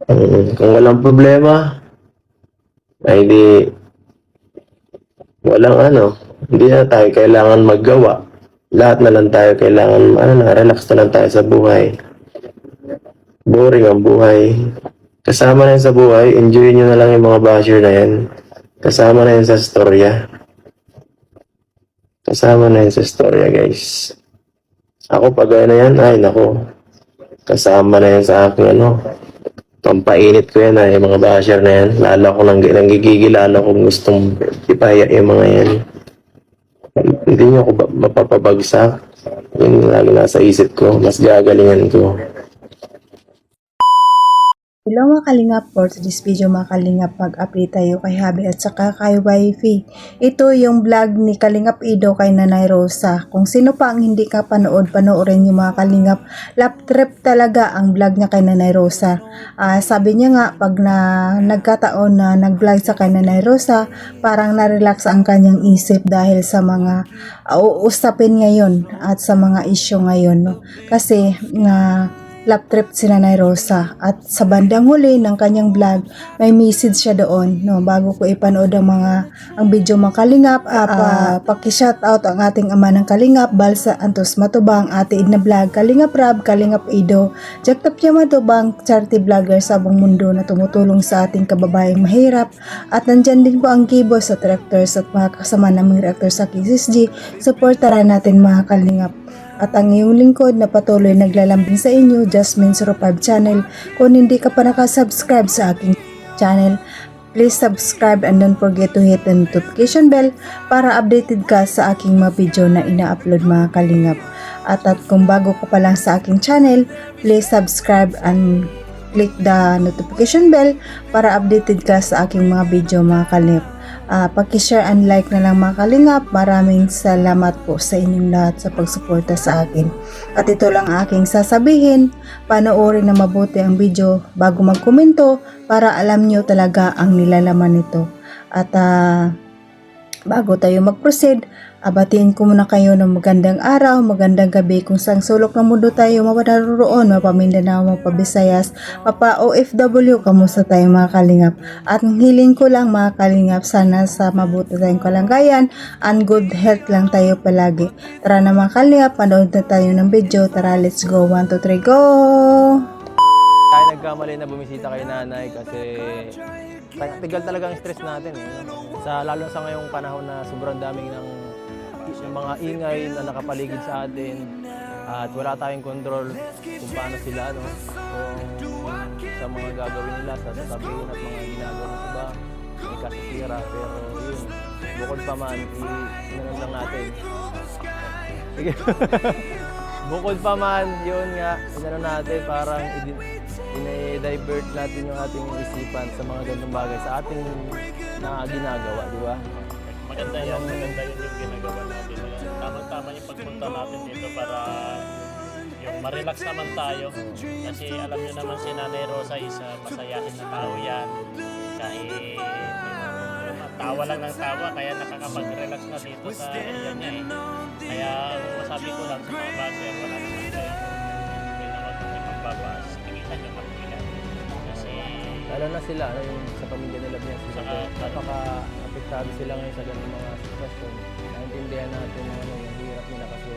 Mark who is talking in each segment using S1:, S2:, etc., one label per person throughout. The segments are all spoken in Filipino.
S1: Kung walang problema, ay di walang hindi na tayo kailangan maggawa. Lahat na lang tayo kailangan, relax na lang tayo sa buhay. Boring ang buhay. Kasama na yun sa buhay, enjoy nyo na lang yung mga basher na yan. Kasama na yun sa storya. Kasama na yun sa storya, guys. Ako pag na yan, ay nako. Kasama na yan sa aking pampainit ko yan yung mga basher na yan. Lalo ko nanggigigil, lalo kong gustong ipaya yung mga yan. Hindi nyo ako mapapabagsak. Yun lagi nasa isip ko, mas gagalingan ko.
S2: Hello mga kalingap, for today's video mga kalingap, mag-update tayo kay Habi at saka kay Wifey. Ito yung vlog ni Kalingap Ido kay Nanay Rosa. Kung sino pa ang hindi ka panoorin yung mga kalingap. Lap trip talaga ang vlog niya kay Nanay Rosa. Sabi niya nga, pag nagkataon na nag-vlog sa kay Nanay Rosa, parang na-relax ang kanyang isip dahil sa mga uusapin ngayon at sa mga issue ngayon. No? Kasi lap trip si Nanay Rosa at sa bandang huli ng kanyang vlog may message siya doon bago ko ipanood ang video mga kalingap, paki-shout out ang ating ama ng kalingap Balsa Antos Matubang, Ate Edna Vlog, Kalingap Rab, Kalingap Ido, Jaktap Yama Matubang, charity vlogger sa buong mundo na tumutulong sa ating kababayang mahirap, at nandyan din po ang Kibo sa directors at mga kasama naming reactor sa KSSG. Supportaran natin mga kalingap. At ang iyong lingkod na patuloy naglalambing sa inyo, Jasmine05 channel. Kung hindi ka pa nakasubscribe sa aking channel, please subscribe and don't forget to hit the notification bell para updated ka sa aking mga video na ina-upload mga kalingap. At kung bago ka pa lang sa aking channel, please subscribe and click the notification bell para updated ka sa aking mga video mga kalingap. Paki-share and like na lang mga kalingap. Maraming salamat po sa inyong lahat sa pagsuporta sa akin. At ito lang aking sasabihin, panoorin na mabuti ang video bago magkomento para alam nyo talaga ang nilalaman nito. At bago tayo mag-proceed, abatiin ko muna kayo ng magandang araw, magandang gabi kung saan sulok ng mundo tayo mapadaroroon, mapamindanao, mapabisayas, mapa OFW, kamusta tayo mga kalingap. At ang hiling ko lang mga kalingap, sana sa mabuti tayong kalagayan and good health lang tayo palagi. Tara na mga kalingap, panood na tayo ng video. Tara, let's go. 1, 2, 3, go!
S3: Tayo nagkamali na bumisita kay nanay kasi tigal talaga ang stress natin. Lalo sa ngayong panahon na sobrang daming yung mga ingay na nakapaligid sa atin at wala tayong control kung paano sila kung sa mga gagawin nila, sa sasabihin at mga ginagawa ng iba, may kasisira. Pero yun, bukod pa man, inanon lang natin. Sige. Bukod pa man, yun nga, inanon natin, parang i-divert natin yung ating isipan sa mga ganitong bagay sa ating ginagawa, di ba?
S4: Maganda yan yung ginagawa natin. Tama-tama yung pagpunta natin dito para yung ma-relax naman tayo. Kasi alam nyo naman si Nanay Rosa is masayahin na tao yan. Kahit tawa lang ng tawa, kaya nakakapag-relax na dito sa area niya eh. Kaya masabi ko lang sa mga baser, wala naman kayo may naman kung magbabas. Tingnan nyo makikilan. Kasi
S3: Lalo na sila, yung sa pamilya nila niya, napaka-apektado sila ngayon sa ganung mga sitwasyon. Naintindihan natin yung hirap nila kasi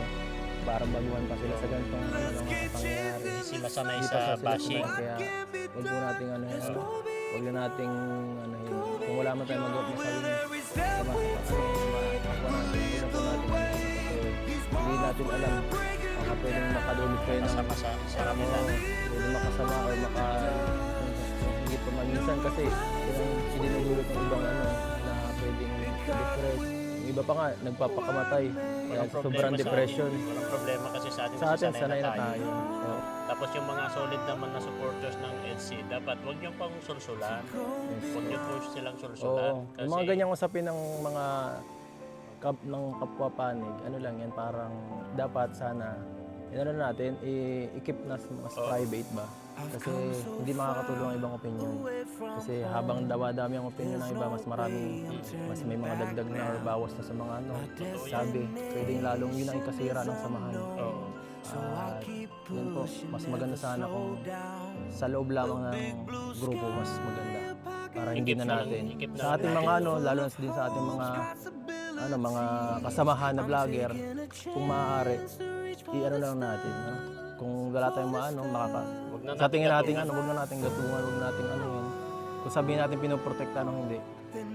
S3: para baguhan pa sila sa ganitong mga pangyayari.
S4: sila sanay
S3: Hindi pa
S4: sa
S3: sila
S4: bashing.
S3: Kaya huwag po nating huwag na nating kung wala man tayong magawa masabi niya, kapwa natin, hindi na po natin kasi hindi natin alam, baka pwedeng makadulot kayo ng
S4: Masama sa kanila.
S3: pwedeng makasama o hindi pa minsan kasi sinidulot ng ibang na pwedeng depress. Yung iba pa nga, nagpapakamatay kaya sobrang depression.
S4: Walang problema kasi sa atin.
S3: Sa atin, sanay na tayo. So,
S4: Tapos yung mga solid naman na supporters ng EDC, dapat wag niyo pang sulsulan. Huwag niyo po silang sulsulan.
S3: oo, yung mga ganyang usapin ng mga ng kapwa panig, lang yan, parang dapat sana natin i-keep na mas private ba? Kasi hindi makakatulong ang ibang opinion. Kasi habang dawa-dami ang opinion ng iba, mas may mga dagdag na or bawas na sa mga sabi, pwedeng lalong yun ang ikasira ng samahan. At yun po, mas maganda sana kung sa loob lamang ng grupo mas maganda. Para hindi na natin.
S4: Ikip na
S3: Sa ating mga lalo na din sa ating mga mga kasamahan na vlogger, kung maaari, lang natin. Kung wala tayong
S4: Wag na
S3: sa tingin natin,
S4: gatukan.
S3: wag na natin gatungan, wag natin yun. Kung sabihin natin pinoprotektahan o hindi,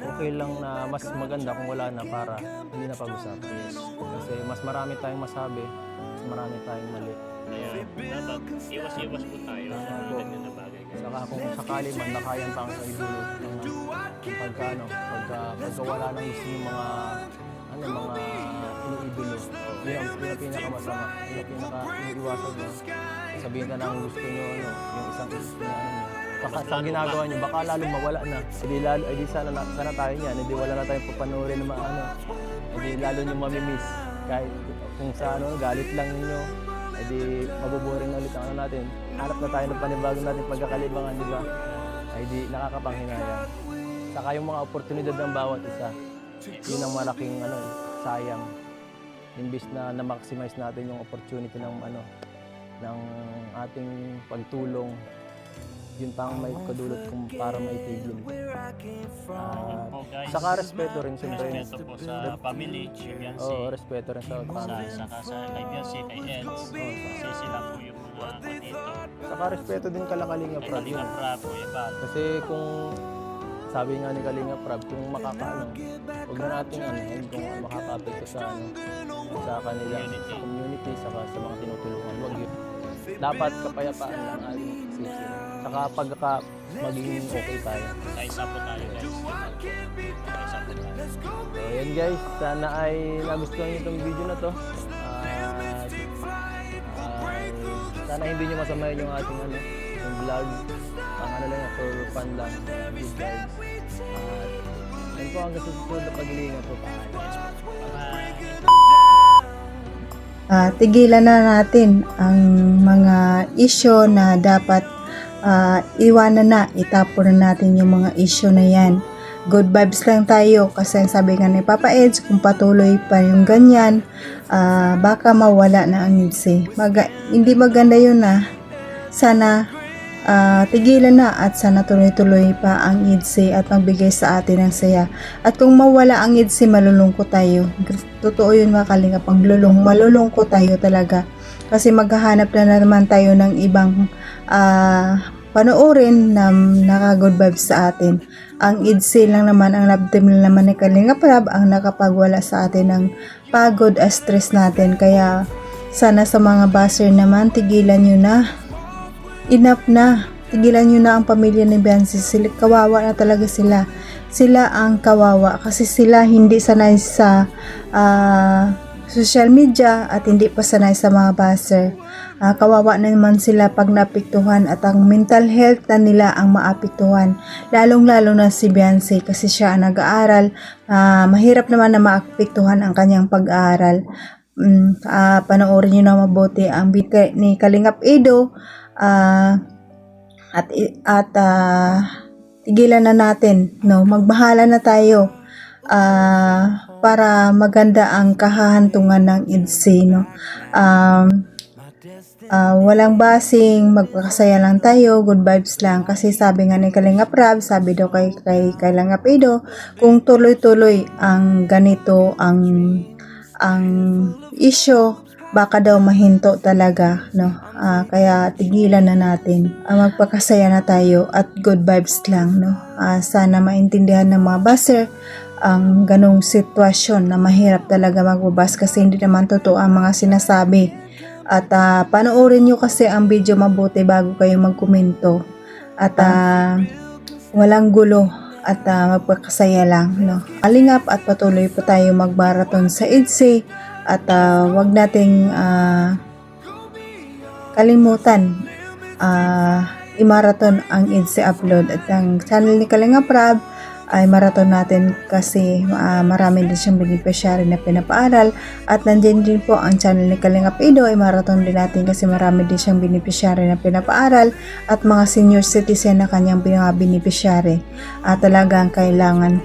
S3: okay lang na mas maganda kung wala na para hindi na pag-usapan.
S4: Yes.
S3: Kasi mas marami tayong masabi, mas marami tayong mali.
S4: Kaya dapat iwas-iwas po tayo sa mga ganyan na bagay.
S3: Saka kung sakali man nakayan pa ang idulo ng pagka wala nang gusto yung mga iniidolo. Yun ang pinakamasama. Yun ang pinaka-iniiwasan nyo. Sabihin na lang gusto nyo yung isang baka ang ginagawa nyo, baka lalong mawala na. Edi sana tayo niyan, edi wala na tayong papanoorin na edi lalo nyo mamimiss. Kahit kung sa galit lang ninyo, edi mabuboring na ulit ang natin. Hanap na tayo ng panibago natin pagkakalibangan, di ba? Edi nakakapanghinayang. Saka yung mga oportunidad ng bawat isa, yun ang malaking sayang. Imbis na na-maximize natin yung opportunity ng ng ating pagtulong, yun pa ang may kadulot kung para maitigil.
S4: Po guys,
S3: Saka respeto rin siyempre.
S4: respeto po sa family, kay Biancy,
S3: Oo, respeto rin sa family.
S4: saka sa kay Biancy, kay Eds, kasi sila po yung mga dito.
S3: Saka respeto din kala Kalinga
S4: Kay
S3: Prab yun.
S4: Kalinga Prab, Kuya Bal.
S3: Kasi kung sabi nga ni Kalinga Prab, kung huwag na natin kung makaka-apekto sa kanila,
S4: Community.
S3: sa community, saka sa mga tinutulungan, huwag yun. Dapat kapayapaan lang ating sisi. Saka pagka maging okay tayo.
S4: Kaisa po tayo guys. Kaisa po tayo.
S3: So yan guys, sana ay nagustuhan niyo itong video na to. Sana hindi niyo masamayin yung ating yung vlog. Pang lang, for fun lang. Good vibes. Yan po hanggang sa susunod na paghilingan po.
S2: Tigilan na natin ang mga issue na dapat iwanan na, itapon na natin yung mga issue na yan. Good vibes lang tayo kasi sabi nga ni Papa Eds, kung patuloy pa yung ganyan, baka mawala na ang EDSA. Hindi maganda yun sana tigilan na at sana tuloy-tuloy pa ang EDSA at magbigay sa atin ng saya. At kung mawala ang EDSA, malulungkot tayo. Totoo yun mga kalingap, malulungkot tayo talaga. Kasi maghahanap na naman tayo ng ibang panoorin na naka-good vibes sa atin. Ang EDSA lang naman, ang love team lang naman ni Kalinga Prab ang nakapagwala sa atin ng pagod at stress natin. Kaya sana sa mga buzzer naman, tigilan nyo na. Enough na. Tigilan nyo na ang pamilya ni Biancy. Kawawa na talaga sila. Sila ang kawawa kasi sila hindi sanay sa social media at hindi pa sanay sa mga buzzer. Kawawa na naman sila pag naapektuhan at ang mental health na nila ang maapektuhan. Lalong-lalo na si Biancy kasi siya ang nag-aaral. Mahirap naman na maapektuhan ang kanyang pag-aaral. Panoorin nyo na mabuti ang video ni Kalingap Edo. Tigilan na natin, magbahala na tayo para maganda ang kahahantungan ng EDSA, walang basing, magpakasaya lang tayo, good vibes lang kasi sabi nga ni Kalinga Prab, sabi daw kay Kalinga Edo, kung tuloy-tuloy ang ganito ang issue, baka daw mahinto talaga, kaya tigilan na natin. Magpakasaya na tayo at good vibes lang, sana maintindihan ng mga buzzer ang ganong sitwasyon na mahirap talaga magbabas kasi hindi naman totoo ang mga sinasabi. At panoorin nyo kasi ang video mabuti bago kayo magkomento. At walang gulo at magpakasaya lang, Alingap at patuloy po tayo magbaraton sa EDSA. At wag nating kalimutan i-marathon ang EDSA upload at ang channel ni Kalinga Prab ay marathon natin kasi marami din siyang beneficiary na pinapaaral at nandiyan din po ang channel ni Kalinga Edo ay marathon din natin kasi marami din siyang beneficiary na pinapaaral at mga senior citizen na kanyang beneficiary at talagang kailangan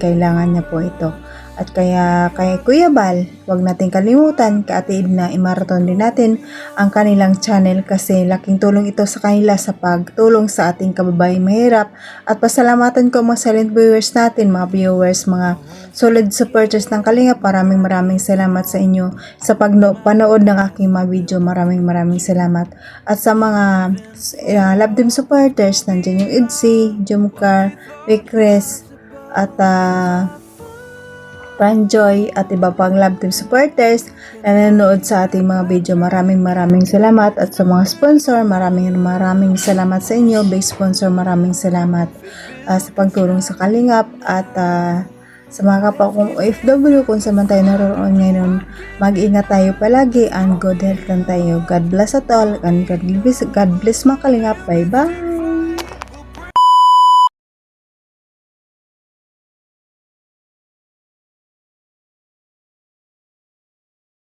S2: niya po ito. At kaya kay Kuya Bal, huwag natin kalimutan, kay Ate Edna, i-marathon din natin ang kanilang channel kasi laking tulong ito sa kanila sa pagtulong sa ating kababayang mahirap. At pasalamatan ko mga silent viewers natin, mga viewers, mga solid supporters ng Kalingap. Maraming salamat sa inyo sa panood ng aking mga video. Maraming salamat. At sa mga Love Team supporters, nandiyan yung Idsi, Jumcar, Vicres, at Panjoy at iba pang Love Team supporters na nanonood sa ating mga video. Maraming salamat. At sa mga sponsor, maraming salamat sa inyo. Base sponsor, maraming salamat sa pagtulong sa Kalingap. At sa mga kapwa kong OFW, kung saan man tayo naroon ngayon, mag-ingat tayo palagi and good health lang tayo. God bless at all and God bless mga Kalingap. Bye bye!